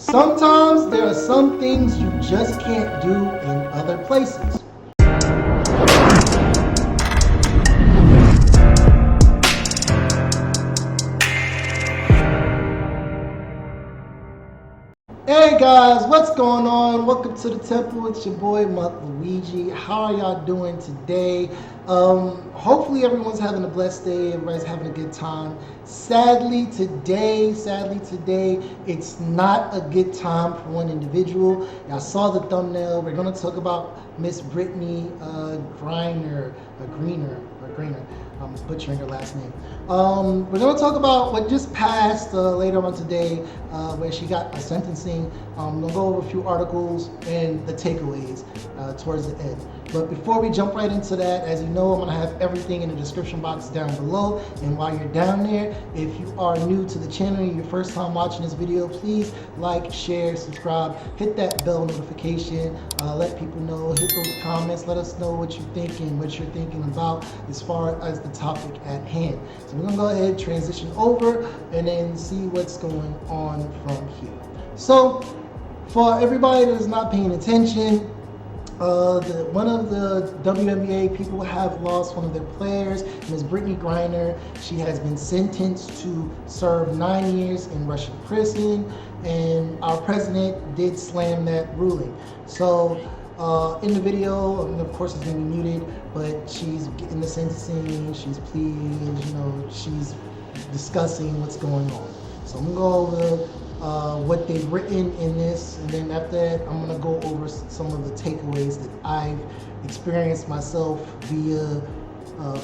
Sometimes there are some things you just can't do in other places. Hey guys, what's going on? Welcome to the temple. It's your boy Luigi. How are y'all doing today? Hopefully everyone's having a blessed day. Everybody's having a good time. Sadly today, it's not a good time for one individual. Y'all saw the thumbnail. We're gonna talk about Miss Brittany Griner. I'm butchering her last name. We're going to talk about what just passed later on today, where she got a sentencing. I'm going to go over a few articles and the takeaways towards the end. But before we jump right into that, as you know, I'm going to have everything in the description box down below. And while you're down there, if you are new to the channel and your first time watching this video, please like, share, subscribe, hit that bell notification, let people know, hit those comments, let us know what you're thinking about as far as the topic at hand. So we're going to go ahead, transition over, and then see what's going on from here. So for everybody that is not paying attention, one of the WNBA people have lost one of their players, Ms. Brittany Griner. She has been sentenced to serve 9 years in Russian prison, and our president did slam that ruling. So in the video, of course it's going to be muted, but she's getting the sentencing, she's pleading, she's discussing what's going on. So I'm going to go over what they've written in this, and then after that I'm going to go over some of the takeaways that I've experienced myself via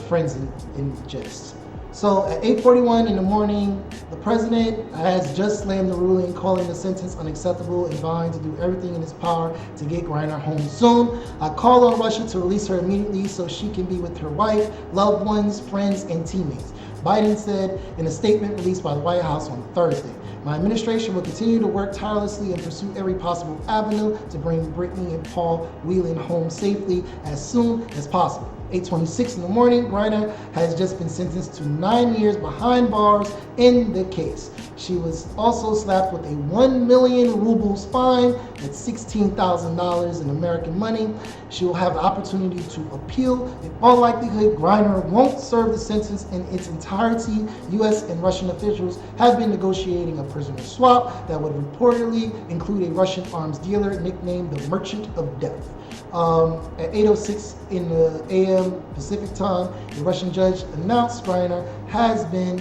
friends and just. So at 8:41 in the morning, the president has just slammed the ruling, calling the sentence unacceptable and vowing to do everything in his power to get Griner home soon. I call on Russia to release her immediately so she can be with her wife, loved ones, friends, and teammates. Biden said in a statement released by the White House on Thursday. My administration will continue to work tirelessly and pursue every possible avenue to bring Brittany and Paul Whelan home safely as soon as possible. 8:26 in the morning, Griner has just been sentenced to 9 years behind bars in the case. She was also slapped with a 1 million rubles fine, that's $16,000 in American money. She will have the opportunity to appeal. In all likelihood, Griner won't serve the sentence in its entirety. U.S. and Russian officials have been negotiating a prisoner swap that would reportedly include a Russian arms dealer nicknamed the Merchant of Death. At 8:06 in the a.m. Pacific time, the Russian judge announced Griner has been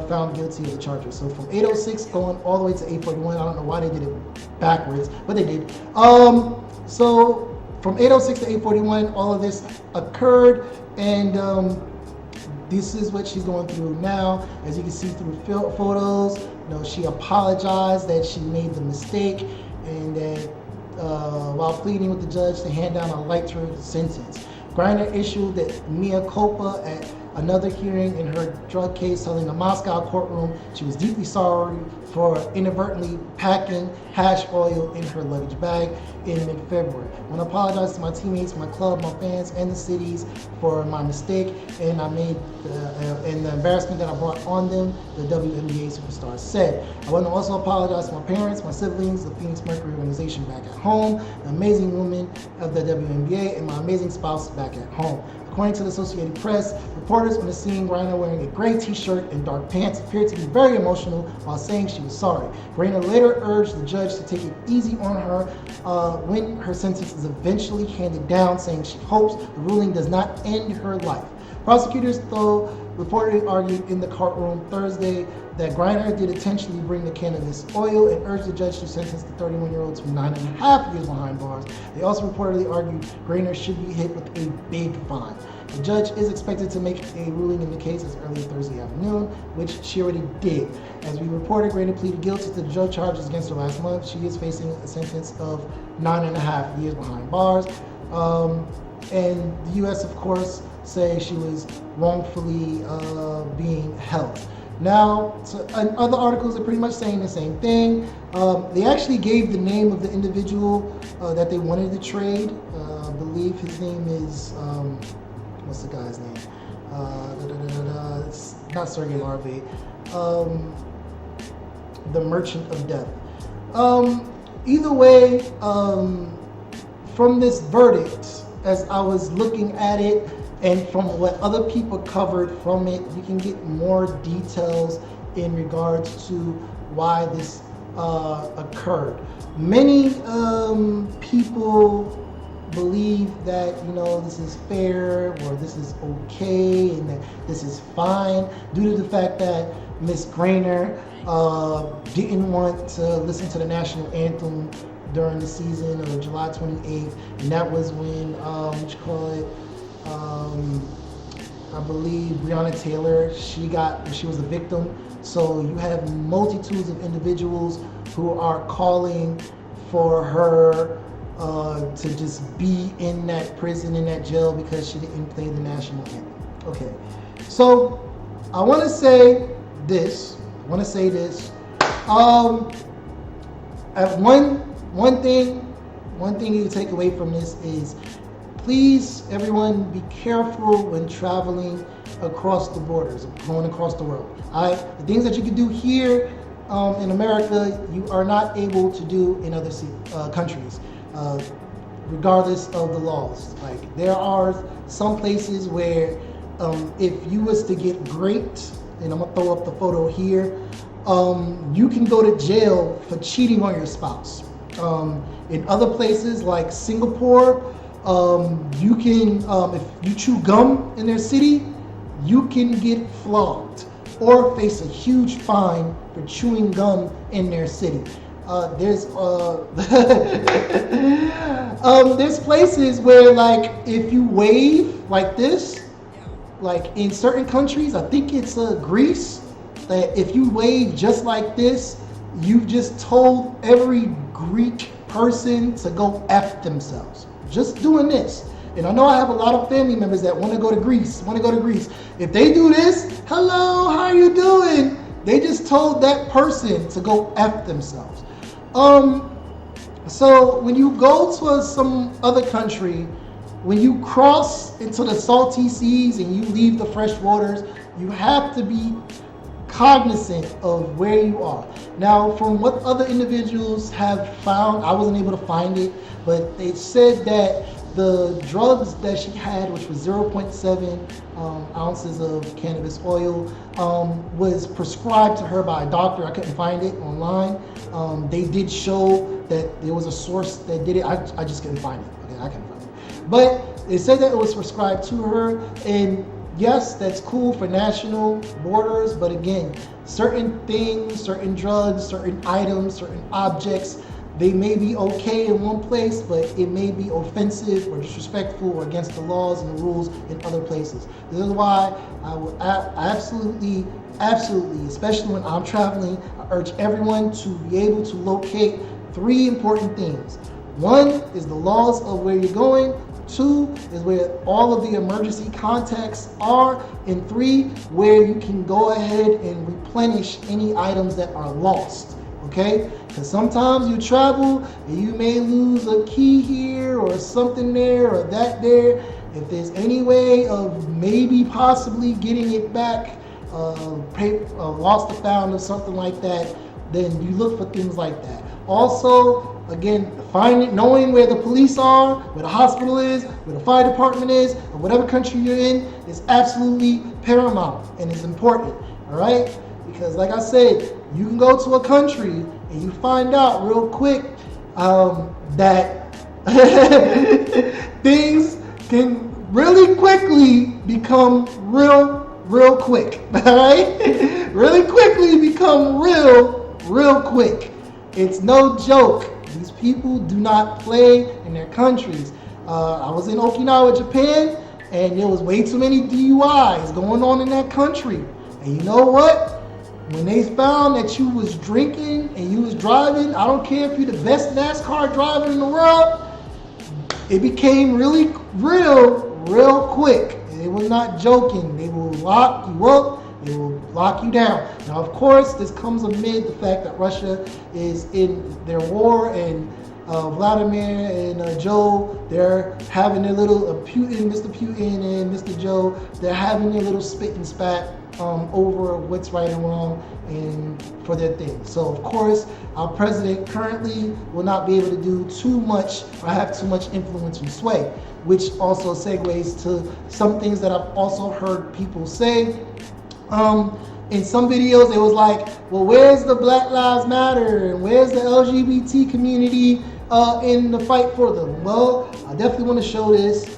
found guilty of the charges. So from 8:06 going all the way to 8:41, I don't know why they did it backwards, but they did. So from 8:06 to 8:41, all of this occurred, and this is what she's going through now. As you can see through photos, she apologized that she made the mistake, and that while pleading with the judge to hand down a lighter sentence. Griner issued the mea culpa at another hearing in her drug case, telling the Moscow courtroom she was deeply sorry for inadvertently packing hash oil in her luggage bag in mid-February. I want to apologize to my teammates, my club, my fans, and the cities for my mistake, and and the embarrassment that I brought on them, the WNBA superstar said. I want to also apologize to my parents, my siblings, the Phoenix Mercury organization back at home, the amazing women of the WNBA, and my amazing spouse back at home. According to the Associated Press, reporters on the scene, Griner wearing a gray t-shirt and dark pants appeared to be very emotional while saying she was sorry. Griner later urged the judge to take it easy on her when her sentence is eventually handed down, saying she hopes the ruling does not end her life. Prosecutors, though, reportedly argued in the courtroom Thursday that Griner did intentionally bring the cannabis oil and urged the judge to sentence the 31-year-old to 9.5 years behind bars. They also reportedly argued Griner should be hit with a big fine. The judge is expected to make a ruling in the case as early as Thursday afternoon, which she already did. As we reported, Griner pleaded guilty to the drug charges against her last month. She is facing a sentence of 9.5 years behind bars. And the U.S., of course, say she was wrongfully being held. Now, other articles are pretty much saying the same thing. They actually gave the name of the individual that they wanted to trade. I believe his name is, what's the guy's name? It's not Sergey Larvey. The Merchant of Death. Either way, from this verdict, as I was looking at it, and from what other people covered from it, you can get more details in regards to why this occurred. Many people believe that this is fair or this is okay and that this is fine due to the fact that Miss Griner didn't want to listen to the national anthem during the season of July 28th, and that was when I believe Breonna Taylor, she was a victim. So you have multitudes of individuals who are calling for her to just be in that prison, in that jail, because she didn't play the national anthem. Okay, so I want to say this. One thing you take away from this is, please, everyone, be careful when traveling across the borders, going across the world. All right, the things that you can do here in America, you are not able to do in other countries, regardless of the laws. Like, there are some places where if you was to get raped, and I'm gonna throw up the photo here, you can go to jail for cheating on your spouse. In other places like Singapore, you can, if you chew gum in their city, you can get flogged or face a huge fine for chewing gum in their city. There's places where, like, if you wave like this, like in certain countries, I think it's Greece, that if you wave just like this, you've just told every Greek person to go F themselves. Just doing this. And I know I have a lot of family members that want to go to Greece. If they do this, hello, how are you doing? They just told that person to go F themselves. So when you go to some other country, when you cross into the salty seas and you leave the fresh waters, you have to be cognizant of where you are. Now, from what other individuals have found, I wasn't able to find it, but they said that the drugs that she had, which was 0.7 ounces of cannabis oil, was prescribed to her by a doctor. I couldn't find it online. They did show that there was a source that did it. I just couldn't find it. Okay, I couldn't find it. But they said that it was prescribed to her, and yes, that's cool for national borders, but again, certain things, certain drugs, certain items, certain objects, they may be okay in one place, but it may be offensive or disrespectful or against the laws and the rules in other places. This is why I will absolutely, especially when I'm traveling, I urge everyone to be able to locate 3 important things. 1 is the laws of where you're going. 2 is where all of the emergency contacts are. And 3, where you can go ahead and replenish any items that are lost. Okay? Because sometimes you travel and you may lose a key here or something there or that there. If there's any way of maybe possibly getting it back, lost or found or something like that, then you look for things like that. Also, again, knowing where the police are, where the hospital is, where the fire department is, or whatever country you're in, is absolutely paramount and is important. All right? Because, like I said, you can go to a country and you find out real quick that things can really quickly become real quick. All right? Really quickly become real quick. It's no joke. These people do not play in their countries. I was in Okinawa, Japan, and there was way too many DUIs going on in that country. And you know what? When they found that you was drinking and you was driving, I don't care if you're the best NASCAR driver in the world, it became real quick. And they were not joking. They will lock you up. They will lock you down. Now, of course, this comes amid the fact that Russia is in their war, and Vladimir and Joe, they're having their little Mr. Putin and Mr. Joe, they're having their little spit and spat. over what's right and wrong and for their thing. So of course, our president currently will not be able to do too much or have too much influence and sway, which also segues to some things that I've also heard people say. In some videos, it was like, well, where's the Black Lives Matter and where's the LGBT community in the fight for them? Well, I definitely want to show this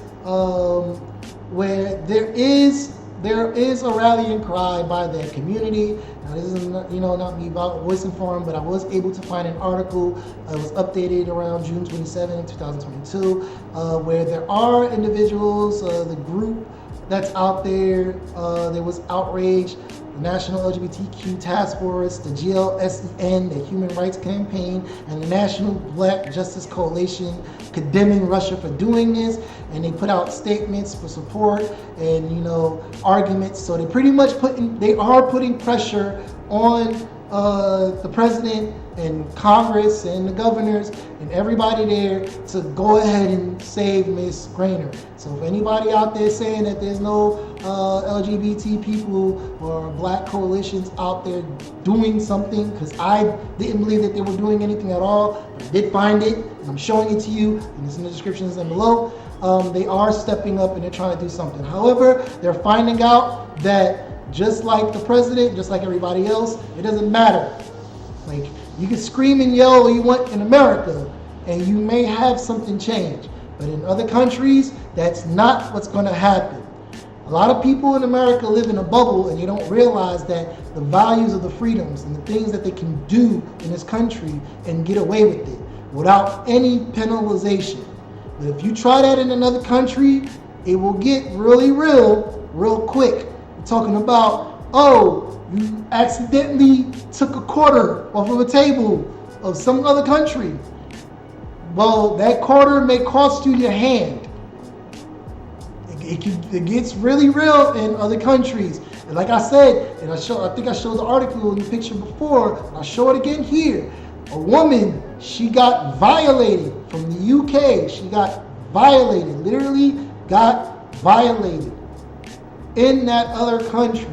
where there is a rallying cry by their community. Now, this is not me about voicing for them, but I was able to find an article. It was updated around June 27, 2022, where there are individuals, the group that's out there. There was outrage. The National LGBTQ Task Force, the GLSEN, the Human Rights Campaign, and the National Black Justice Coalition condemning Russia for doing this, and they put out statements for support and arguments. So they pretty much are putting pressure on the president and Congress and the governors and everybody there to go ahead and save Miss Griner. So if anybody out there saying that there's no LGBT people or black coalitions out there doing something, because I didn't believe that they were doing anything at all, but I did find it, and I'm showing it to you, and it's in the descriptions and below. They are stepping up and they're trying to do something. However, they're finding out that just like the president, just like everybody else, it doesn't matter. Like, you can scream and yell all you want in America, and you may have something change. But in other countries, that's not what's going to happen. A lot of people in America live in a bubble, and they don't realize that the values of the freedoms and the things that they can do in this country and get away with it without any penalization. But if you try that in another country, it will get really real quick. We're talking about, you accidentally took a quarter off of a table of some other country. Well, that quarter may cost you your hand. It gets really real in other countries. And like I said, and I think I showed the article in the picture before, and I'll show it again here. A woman, she got violated from the UK. She got violated, literally got violated in that other country.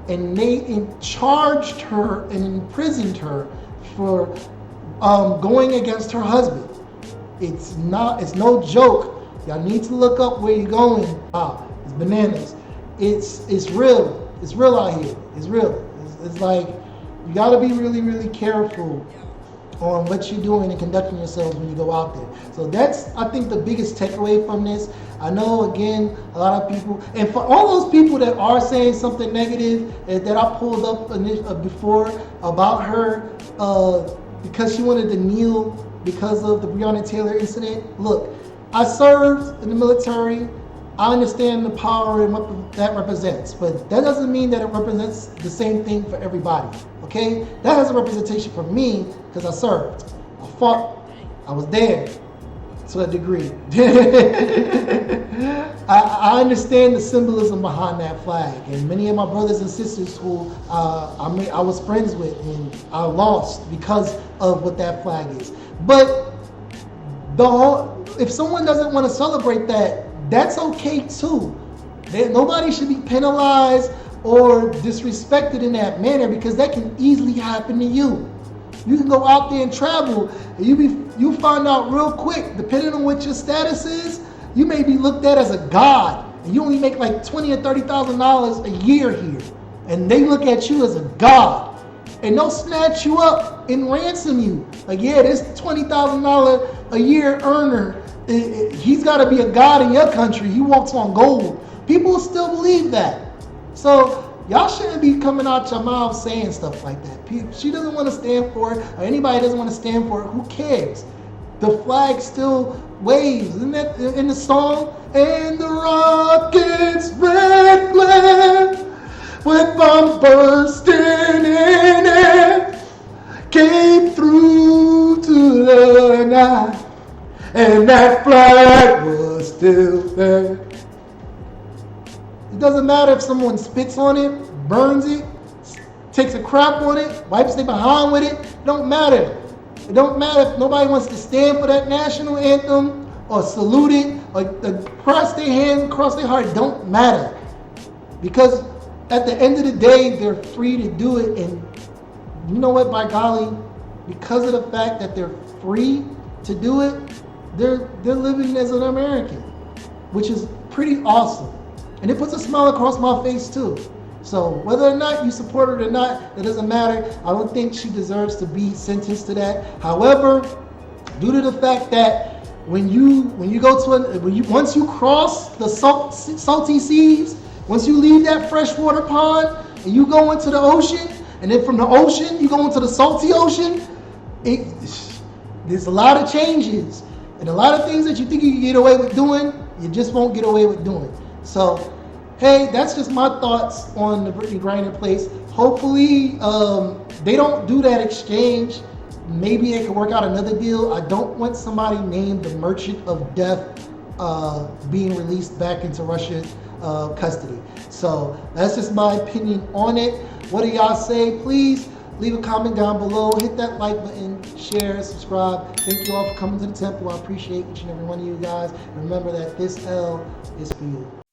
And they charged her and imprisoned her for going against her husband. It's no joke. Y'all need to look up where you're going. Wow, it's bananas. It's real. It's real out here. It's real. It's like, you gotta be really careful on what you're doing and conducting yourselves when you go out there. So that's, I think, the biggest takeaway from this. I know, again, a lot of people, and for all those people that are saying something negative that I pulled up before about her because she wanted to kneel because of the Breonna Taylor incident. Look, I served in the military. I understand the power and what that represents, but that doesn't mean that it represents the same thing for everybody, okay? That has a representation for me because I served. I fought. I was there to a degree. I understand the symbolism behind that flag, and many of my brothers and sisters who I was friends with and I lost because of what that flag is. But if someone doesn't want to celebrate that, that's okay too. Nobody should be penalized or disrespected in that manner, because that can easily happen to you. You can go out there and travel, and you find out real quick, depending on what your status is, you may be looked at as a god, and you only make like $20,000 or $30,000 a year here, and they look at you as a god, and they'll snatch you up and ransom you. Like, yeah, this $20,000 a year earner, he's got to be a god in your country. He walks on gold. People still believe that. So y'all shouldn't be coming out your mouth saying stuff like that. She doesn't want to stand for it, or anybody doesn't want to stand for it. Who cares? The flag still waves. Isn't that in the song? And the rocket's red glare with bombs bursting in it came through to the night. And that flag was still there. It doesn't matter if someone spits on it, burns it, takes a crap on it, wipes their behind with it. It don't matter. It don't matter if nobody wants to stand for that national anthem or salute it or cross their hands, cross their heart. It don't matter. Because at the end of the day, they're free to do it. And you know what, by golly, because of the fact that they're free to do it, they're living as an American, which is pretty awesome. And it puts a smile across my face too. So whether or not you support her or not, it doesn't matter. I don't think she deserves to be sentenced to that. However, due to the fact that when you go to once you cross the salty seas, once you leave that freshwater pond and you go into the ocean, and then from the ocean you go into the salty ocean, there's a lot of changes and a lot of things that you think you can get away with doing, you just won't get away with doing. So, hey, that's just my thoughts on the Brittany Griner place. Hopefully, they don't do that exchange. Maybe they can work out another deal. I don't want somebody named the Merchant of Death being released back into Russia's custody. So that's just my opinion on it. What do y'all say? Please leave a comment down below. Hit that like button, share, subscribe. Thank you all for coming to the temple. I appreciate each and every one of you guys. Remember that this L is for you.